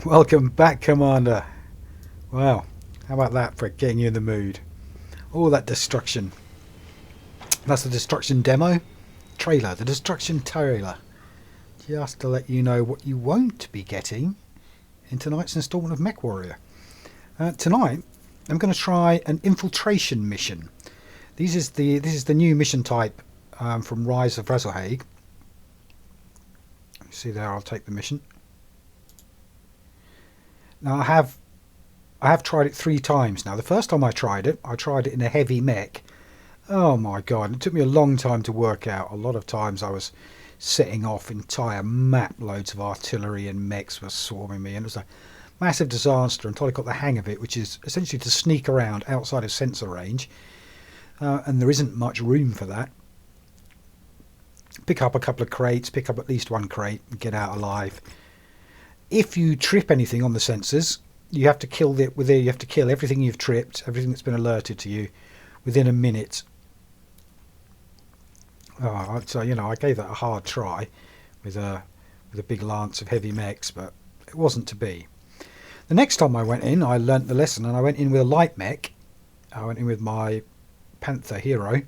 Welcome back, Commander. Wow, how about that for getting you in the mood? All that destruction. That's the destruction demo trailer, the destruction trailer. Just to let you know what you won't be getting in tonight's instalment of Mechwarrior. Tonight, I'm going to try an infiltration mission. This is the new mission type from Rise of Raselhague. See there, I'll take the mission. Now I have tried it 3 times now. The first time I tried it in a heavy mech. Oh my god, it took me a long time to work out. A lot of times I was setting off entire map loads of artillery and mechs were swarming me, and it was a massive disaster until I got the hang of it, which is essentially to sneak around outside of sensor range, and there isn't much room for that. Pick up a couple of crates, pick up at least 1 crate and get out alive. If you trip anything on the sensors, you have to kill everything you've tripped, everything that's been alerted to you within a minute. So I gave that a hard try with a big lance of heavy mechs, but it wasn't to be. The next time I went in, I learnt the lesson, and I went in with a light mech. I went in with my Panther hero and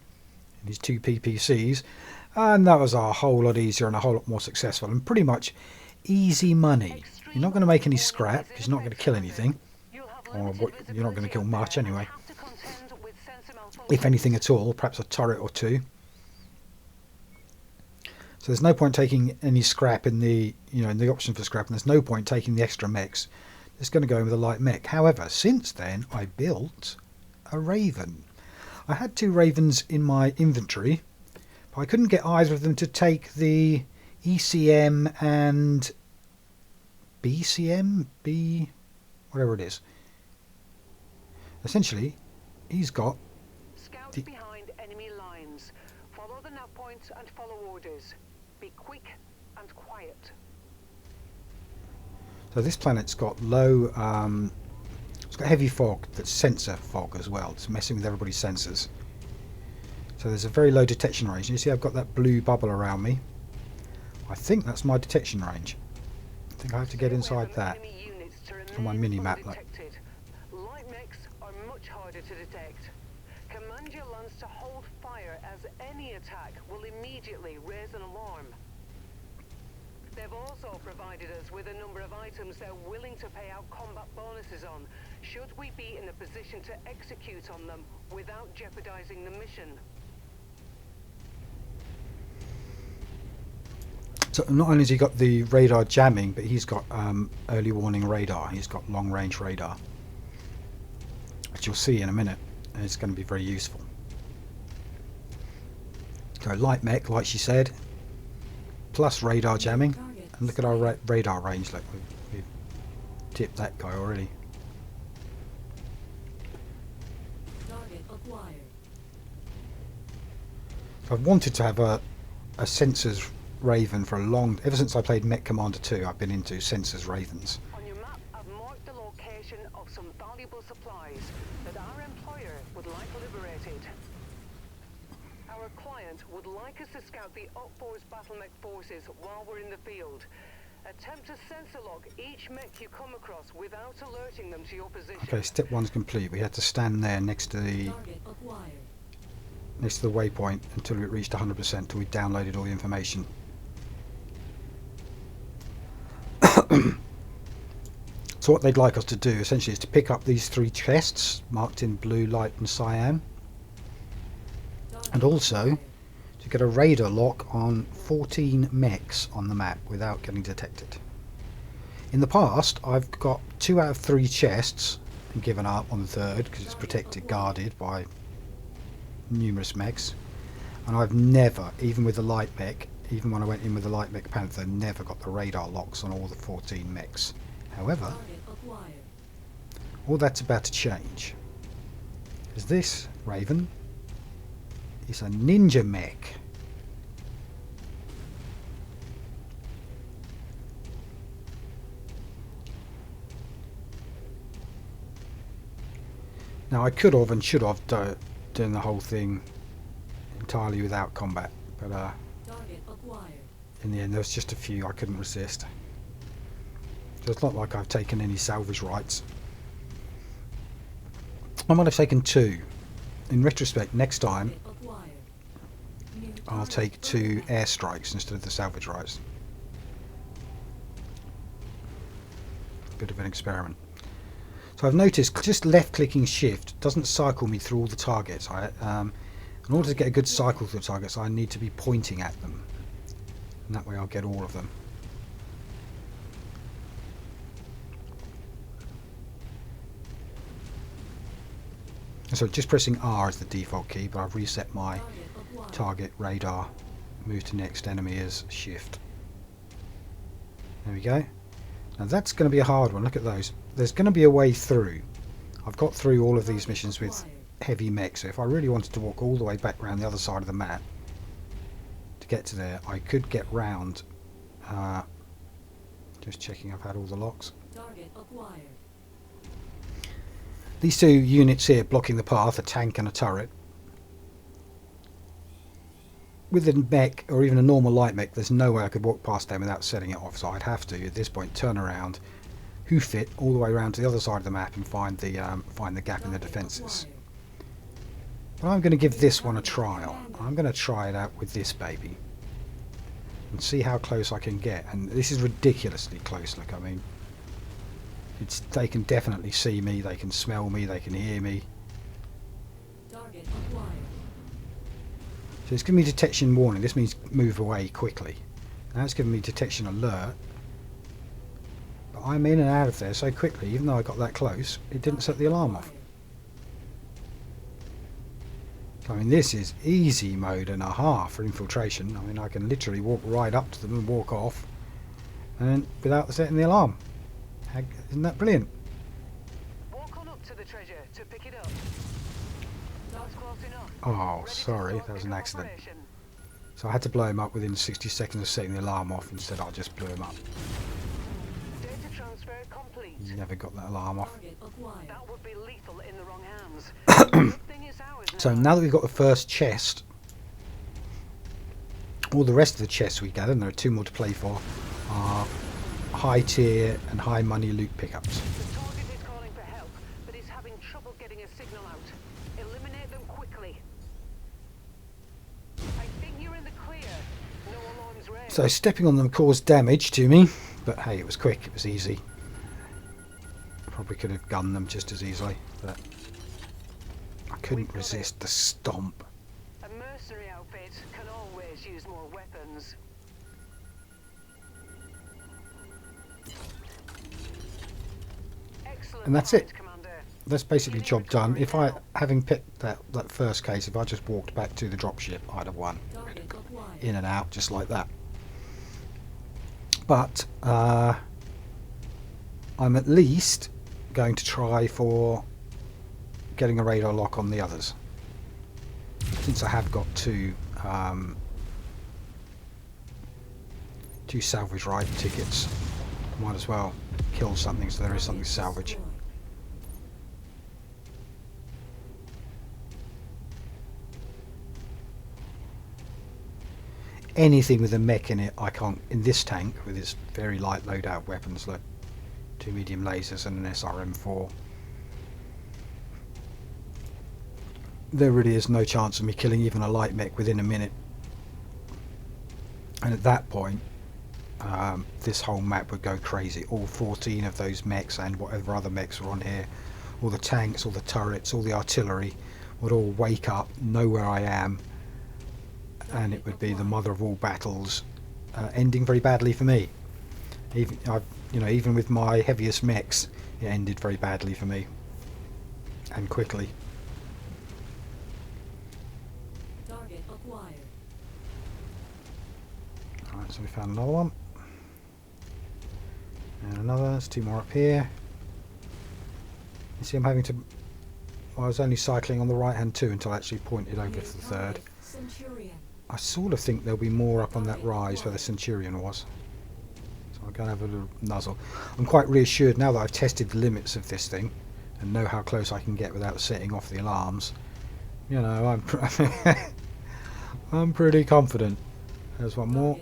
his 2 PPCs, and that was a whole lot easier and a whole lot more successful, and pretty much easy money. You're not going to make any scrap because you're not going to kill anything, or you're not going to kill much anyway, if anything at all, perhaps a turret or 2. So there's no point taking any scrap in the option for scrap, and there's no point taking the extra mechs. It's going to go in with a light mech. However, since then I built a Raven. I had 2 Ravens in my inventory, but I couldn't get either of them to take the ECM and BCM, whatever it is. Essentially, he's got Scout behind enemy lines. Follow the nav points and follow orders. Be quick and quiet. So this planet's got low, it's got heavy fog, that's sensor fog as well. It's messing with everybody's sensors. So there's a very low detection range. You see I've got that blue bubble around me. I think that's my detection range. I think I have to get inside that on my mini-map. Light mechs are much harder to detect. Command your lance to hold fire, as any attack will immediately raise an alarm. They've also provided us with a number of items they're willing to pay out combat bonuses on, should we be in a position to execute on them without jeopardizing the mission. So not only has he got the radar jamming, but he's got early warning radar. He's got long range radar, which you'll see in a minute, and it's going to be very useful. So light mech, like she said, plus radar jamming, and look at our radar range. Look, we've tipped that guy already. So I've wanted to have a sensors Raven for ever since I played Mech Commander 2. I've been into sensors Ravens. On your map, I've marked the location of some valuable supplies that our employer would like liberated. Our client would like us to scout the Op4's battle mech forces while we're in the field. Attempt to sensor log each mech you come across without alerting them to your position. Okay, step 1's complete. We had to stand there next to the waypoint until it reached 100%, until we downloaded all the information. So what they'd like us to do essentially is to pick up these 3 chests marked in blue, light and cyan, and also to get a radar lock on 14 mechs on the map without getting detected. In the past I've got 2 out of 3 chests and given up on the 3rd because it's protected, guarded by numerous mechs, and I've never, even with the light mech, even when I went in with the light mech Panther, never got the radar locks on all the 14 mechs. However, all that's about to change, because this Raven is a ninja mech. Now I could have and should have done the whole thing entirely without combat, but in the end there was just a few I couldn't resist. So it's not like I've taken any salvage rights. I might have taken 2. In retrospect, next time I'll take 2 airstrikes instead of the salvage rights. Bit of an experiment. So I've noticed just left clicking shift doesn't cycle me through all the targets. In order to get a good cycle through the targets, I need to be pointing at them, and that way I'll get all of them. So just pressing R is the default key, but I've reset my target radar. Move to next enemy as shift. There we go. Now that's going to be a hard one. Look at those. There's going to be a way through. I've got through all of these missions with heavy mech, so if I really wanted to walk all the way back around the other side of the map to get to there, I could get round. Just checking I've had all the locks. These 2 units here blocking the path, a tank and a turret. With a mech, or even a normal light mech, there's no way I could walk past them without setting it off, so I'd have to, at this point, turn around, hoof it all the way around to the other side of the map and find the gap in the defences. But I'm going to give this one a trial. I'm going to try it out with this baby and see how close I can get. And this is ridiculously close. Look, I mean, they can definitely see me, they can smell me, they can hear me. So it's giving me detection warning. This means move away quickly. Now it's giving me detection alert. But I'm in and out of there so quickly, even though I got that close, it didn't set the alarm off. I mean, this is easy mode and a half for infiltration. I mean, I can literally walk right up to them and walk off, and without setting the alarm. Isn't that brilliant? Walk on up to the treasure to pick it up. That's close enough. Oh, sorry, that was an accident. So I had to blow him up within 60 seconds of setting the alarm off. Instead, I just blew him up. Data transfer complete. He never got that alarm off. That would be lethal in the wrong hands. Good thing it's ours So now that we've got the first chest, all the rest of the chests we gather, and there are 2 more to play for, are high tier and high money loot pickups. The target is calling for help, but is having trouble getting a signal out. Eliminate them quickly. I think you're in the clear. No alarms raised. So stepping on them caused damage to me, but hey, it was quick, it was easy. Probably could have gunned them just as easily, but I couldn't resist the stomp. A mercenary outfit can always use more weapons. Excellent. And that's it. Commander. That's basically job done. If I, having picked that first case, if I just walked back to the dropship, I'd have won. In and out, just like that. But I'm at least going to try for getting a radar lock on the others. Since I have got 2 salvage right tickets, might as well kill something so there is something to salvage. Anything with a mech in it, I can't. In this tank with its very light loadout weapons, like 2 medium lasers and an SRM4, there really is no chance of me killing even a light mech within a minute. And at that point, this whole map would go crazy. All 14 of those mechs and whatever other mechs are on here, all the tanks, all the turrets, all the artillery would all wake up, know where I am, and it would be the mother of all battles, ending very badly for me. Even with my heaviest mechs, it ended very badly for me, and quickly. Target acquired. Alright, so we found another one. And another, there's 2 more up here. You see I'm having to... Well, I was only cycling on the right hand too until I actually pointed over to the third. Centurion. I sort of think there'll be more up on that rise where the Centurion was. So I'll go and have a little nuzzle. I'm quite reassured now that I've tested the limits of this thing and know how close I can get without setting off the alarms. You know, I'm pretty confident. There's one more.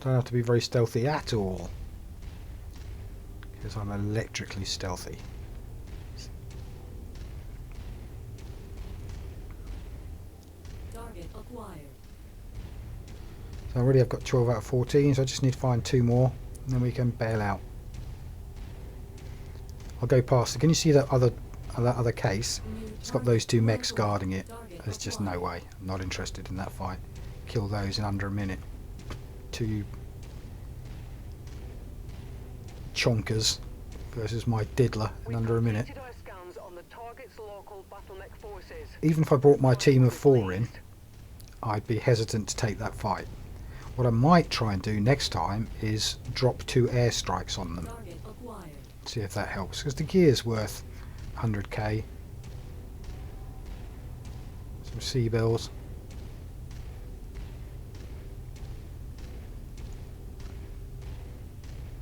Don't have to be very stealthy at all. because I'm electrically stealthy. Target acquired. So already I've got 12 out of 14, so I just need to find 2 more, and then we can bail out. I'll go past it. Can you see that other case? It's got those 2 mechs guarding it. There's just no way. I'm not interested in that fight. Kill those in under a minute. 2 chonkers versus my diddler in under a minute. Even if I brought my team of 4 in, I'd be hesitant to take that fight. What I might try and do next time is drop 2 airstrikes on them. See if that helps, because the gear's worth 100k. Some sea bells.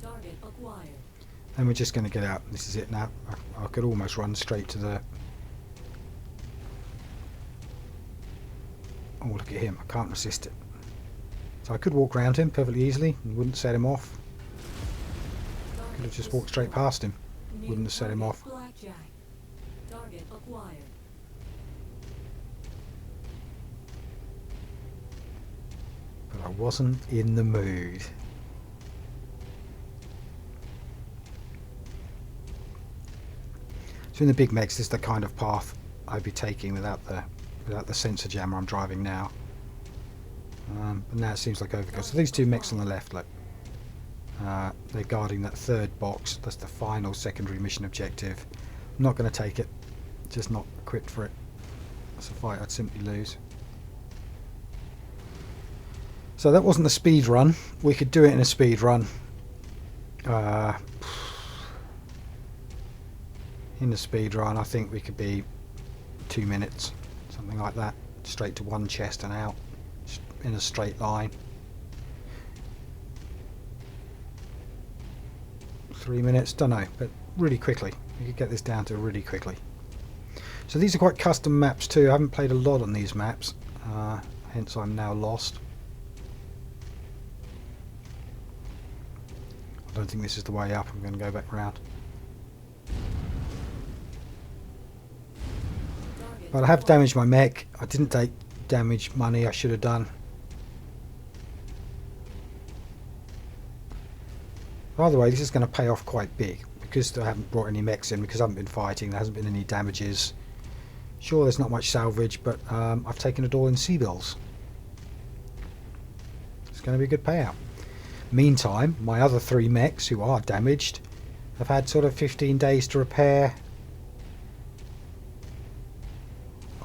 Target acquired. And we're just going to get out. This is it now. I could almost run straight to the... Oh, look at him. I can't resist it. So I could walk around him perfectly easily and wouldn't set him off. Could have just walked straight past him. Wouldn't have set him off. Blackjack. Target acquired. But I wasn't in the mood. So in the big mechs, this is the kind of path I'd be taking without the sensor jammer I'm driving now. But now it seems like overkill. So these 2 mechs on the left, look. They're guarding that 3rd box. That's the final secondary mission objective. I'm not going to take it. Just not equipped for it. That's a fight I'd simply lose. So that wasn't a speed run. We could do it in a speed run. In the speed run, I think we could be 2 minutes, something like that. Straight to one chest and out in a straight line. 3 minutes, don't know, but really quickly. You could get this down to really quickly. So these are quite custom maps too. I haven't played a lot on these maps, hence I'm now lost. I don't think this is the way up. I'm going to go back round. But I have damaged my mech. I didn't take damage money. I should have done. By the way, this is going to pay off quite big because I haven't brought any mechs in, because I haven't been fighting. There hasn't been any damages. Sure, there's not much salvage, but I've taken it all in sea bills. It's going to be a good payout. Meantime, my other 3 mechs who are damaged have had sort of 15 days to repair.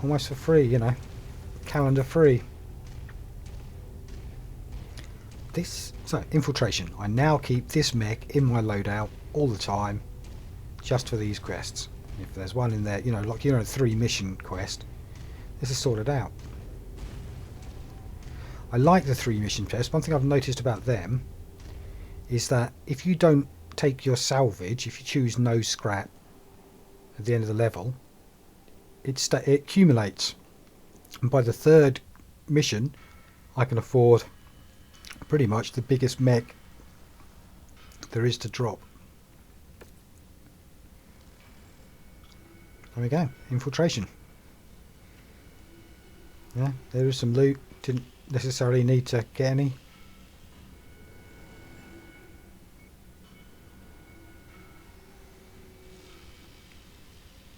Almost for free, you know. Calendar free. So, Infiltration. I now keep this mech in my loadout all the time, just for these quests. If there's one in there, you know, like, you know, a 3 mission quest, this is sorted out. I like the 3 mission quests. One thing I've noticed about them is that if you don't take your salvage, if you choose no scrap at the end of the level, it accumulates. And by the 3rd mission, I can afford pretty much the biggest mech there is to drop. There we go, Infiltration. Yeah, there is some loot. Didn't necessarily need to get any.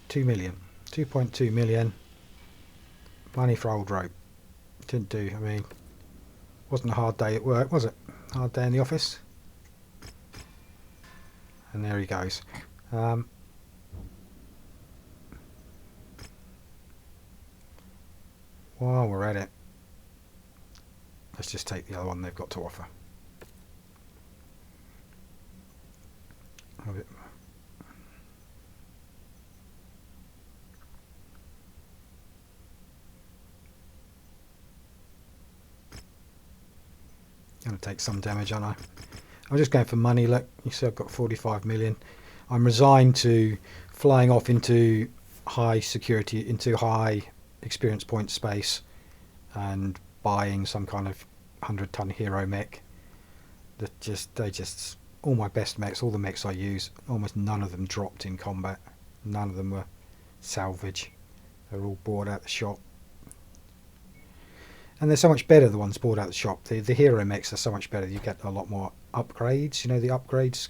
$2 million. 2.2 million. Money for old rope. Didn't do, I mean, wasn't a hard day at work, was it? Hard day in the office. And there he goes. While we're at it, let's just take the other one they've got to offer. Going to take some damage, aren't I? I'm just going for money. Look, you see I've got 45 million. I'm resigned to flying off into high security, into high experience point space, and buying some kind of 100-ton hero mech that they just all my best mechs, all the mechs I use, almost none of them dropped in combat. None of them were salvage. They're all bought out the shop. And they're so much better, the ones bought out the shop. The hero mechs are so much better. You get a lot more upgrades. You know, the upgrades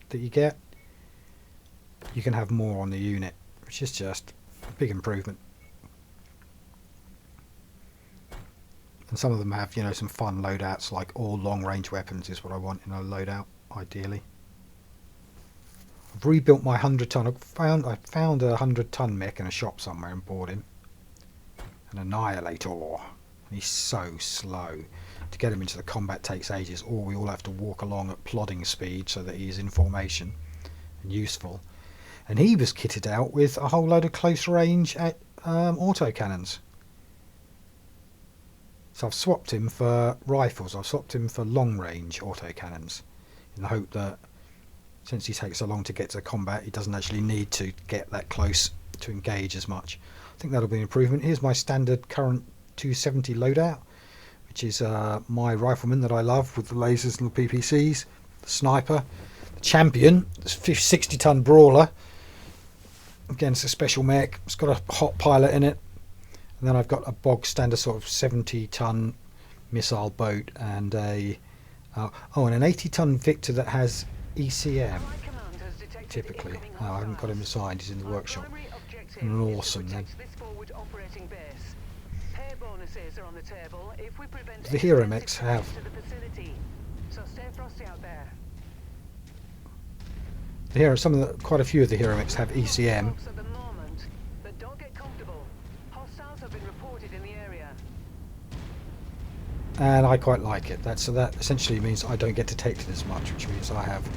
that you get, you can have more on the unit, which is just a big improvement. And some of them have, you know, some fun loadouts, like all long range weapons is what I want in a loadout, ideally. I've rebuilt my 100-ton. I found a 100-ton mech in a shop somewhere and bought him. An Annihilator. He's so slow. To get him into the combat takes ages, or we all have to walk along at plodding speed so that he's in formation and useful. And he was kitted out with a whole load of close range autocannons. So I've swapped him for rifles. I've swapped him for long range autocannons in the hope that since he takes so long to get to combat, he doesn't actually need to get that close to engage as much. I think that'll be an improvement. Here's my standard current 270 loadout, which is my rifleman that I love with the lasers and the PPCs, the sniper, the champion, the 60-ton brawler. Again, it's a special mech. It's got a hot pilot in it. And then I've got a bog standard sort of 70-ton missile boat and and an 80-ton Victor that has ECM. Typically, I haven't got him assigned. He's in the workshop. And an awesome then. The hero mechs have quite a few of the hero mechs have ECM. And I quite like it. So that essentially means I don't get detected as much, which means I have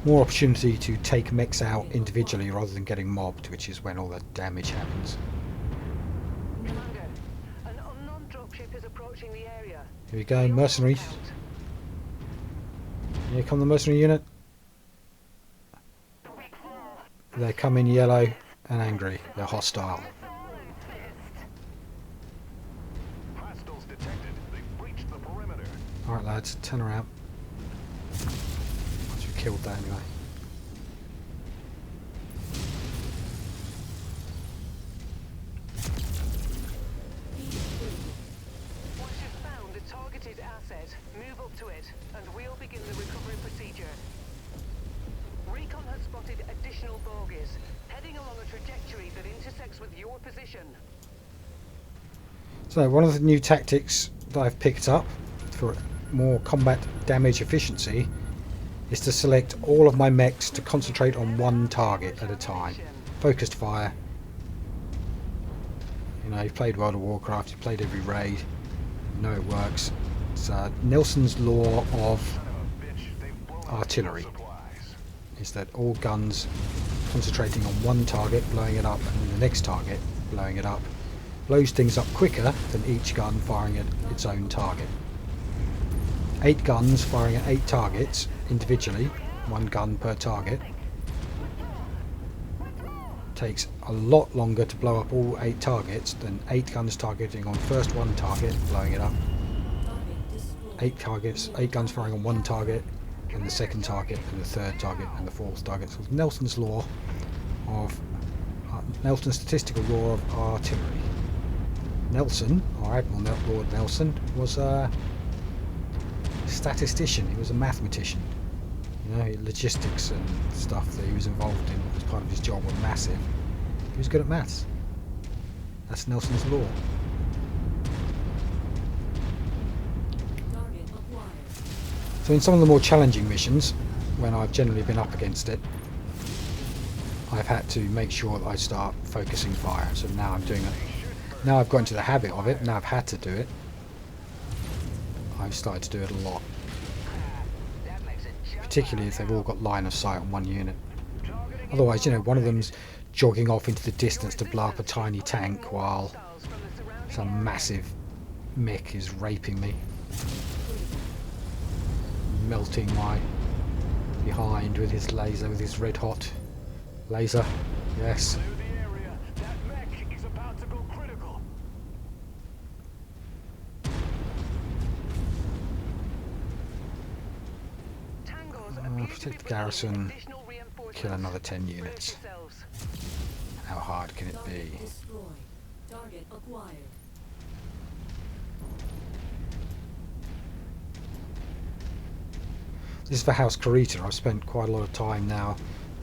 more opportunity to take mechs out individually rather than getting mobbed, which is when all the damage happens. Here we go, mercenaries. Here come the mercenary unit. They come in yellow and angry. They're hostile. Alright lads, turn around. Once we killed that anyway. Once you've found a targeted asset, move up to it, and we'll begin the recovery procedure. Recon has spotted additional bogies, heading along a trajectory that intersects with your position. So one of the new tactics that I've picked up for more combat damage efficiency is to select all of my mechs to concentrate on one target at a time. Focused fire. You know, you've played World of Warcraft, you've played every raid, you know it works. It's Nelson's law of artillery. Is that all guns concentrating on one target, blowing it up, and then the next target, blowing it up, blows things up quicker than each gun firing at its own target. 8 guns firing at 8 targets individually, 1 gun per target, takes a lot longer to blow up all 8 targets than 8 guns targeting on first one target, blowing it up. 8 guns firing on one target, and the second target, and the third target, and the fourth target. So Nelson's law of Nelson's statistical law of artillery. Nelson, or Admiral Lord Nelson, was a statistician. He was a mathematician. You know, logistics and stuff that he was involved in as part of his job were massive. He was good at maths. That's Nelson's law. So in some of the more challenging missions, when I've generally been up against it, I've had to make sure that I start focusing fire. So now I'm doing it. Now I've got into the habit of it. Now I've had to do it. I've started to do it a lot. Particularly if they've all got line of sight on one unit. Otherwise, you know, one of them's jogging off into the distance to blow up a tiny tank while some massive mech is raping me. Melting my behind with his laser, with his red hot laser. Yes. Take the garrison, kill another 10 units. How hard can it be? Destroyed. Target acquired. This is for House Karita. I've spent quite a lot of time now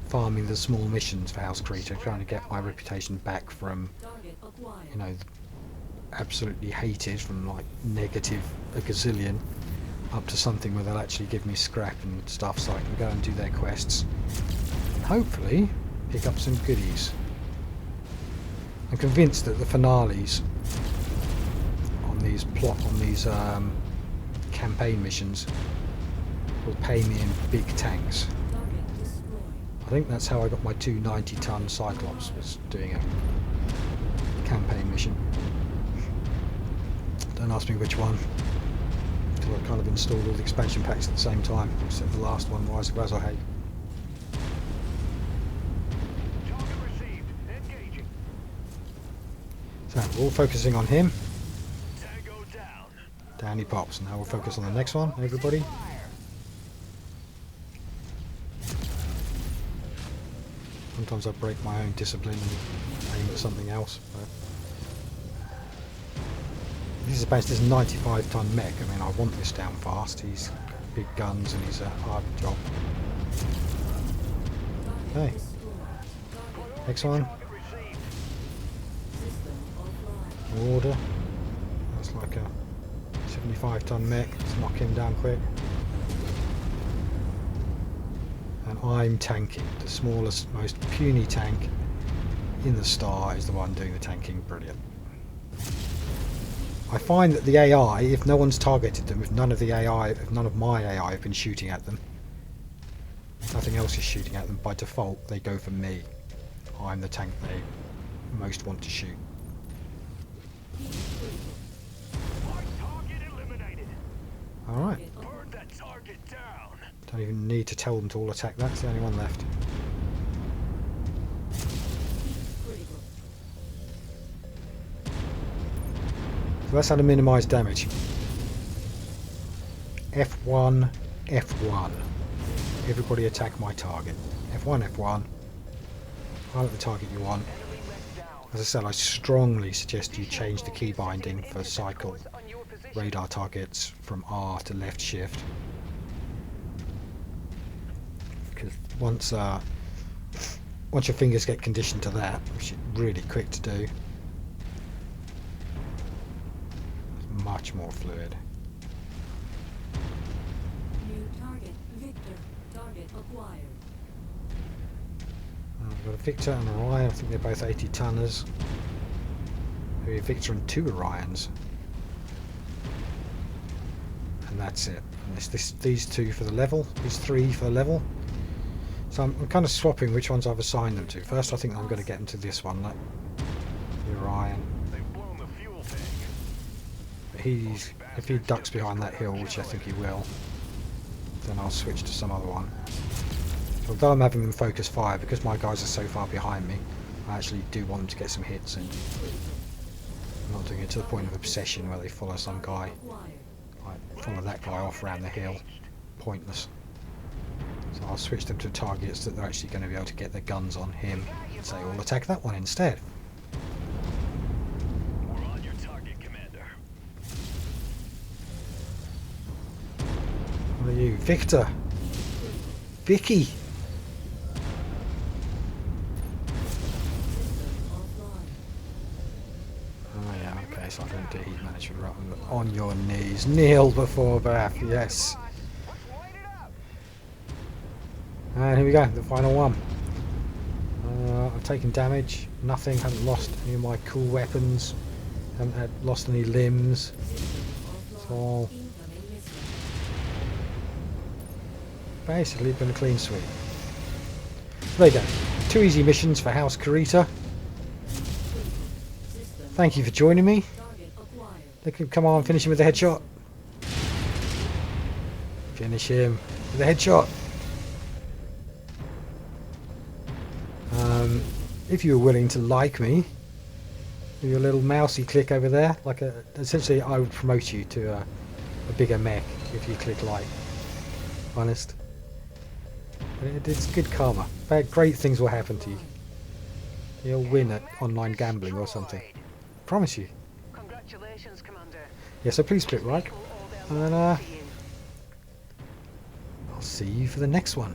farming the small missions for House Karita, trying to get my reputation back from, Target acquired. you know, absolutely hated, from like negative a gazillion, up to something where they'll actually give me scrap and stuff so I can go and do their quests. And hopefully pick up some goodies. I'm convinced that the finales on these campaign missions will pay me in big tanks. Target destroyed. I think that's how I got my 290-ton Cyclops, was doing a campaign mission. Don't ask me which one, because I kind of installed all the expansion packs at the same time, except the last one, Rise of Raselhague. So we're all focusing on him. Down he pops. Now we'll focus on the next one, everybody. Sometimes I break my own discipline and aim at something else. But this is based this 95-ton mech. I mean, I want this down fast. He's got big guns and he's a hard job. Okay. Next one. Order. That's like a 75-ton mech. Let's knock him down quick. And I'm tanking. The smallest, most puny tank in the star is the one doing the tanking. Brilliant. I find that the AI, if no one's targeted them, if none of my AI have been shooting at them, nothing else is shooting at them, by default they go for me. I'm the tank they most want to shoot. Alright. Don't even need to tell them to all attack that, it's the only one left. So that's how to minimise damage. F1, F1. Everybody attack my target. F1, F1. Pilot the target you want. As I said, I strongly suggest you change the key binding for cycle radar targets from R to left shift. Because once your fingers get conditioned to that, which is really quick to do, it's much more fluid. New target Victor. Target acquired. I've got a Victor and an Orion. I think they're both 80-tonners. Maybe a Victor and 2 Orions. And that's it. And these 2 for the level, these 3 for the level. So I'm kind of swapping which ones I've assigned them to. First I think I'm going to get them to this one, like the Orion. But if he ducks behind that hill, which I think he will, then I'll switch to some other one. Although I'm having them focus fire, because my guys are so far behind me, I actually do want them to get some hits in. I'm not doing it to the point of obsession where they follow some guy. I follow that guy off around the hill. Pointless. So I'll switch them to targets that they're actually going to be able to get their guns on him and say, we'll attack that one instead. We're on your target, Commander. What are you? Victor! Vicky! Oh yeah, okay, so I don't do heat management right on your knees. Kneel before bath, yes. And here we go, the final one. I've taken damage, nothing, haven't lost any of my cool weapons, haven't lost any limbs. So basically been a clean sweep. There you go. 2 easy missions for House Karita. Thank you for joining me. Come on, finish him with a headshot. Finish him with a headshot. If you were willing to like me, with your little mousey click over there, essentially I would promote you to a bigger mech if you click like. Honest. It's good karma. Great things will happen to you. You'll win at online gambling or something. Promise you. Congratulations, Commander. Yeah, so please spit right. Equal all their And losses to you. I'll see you for the next one.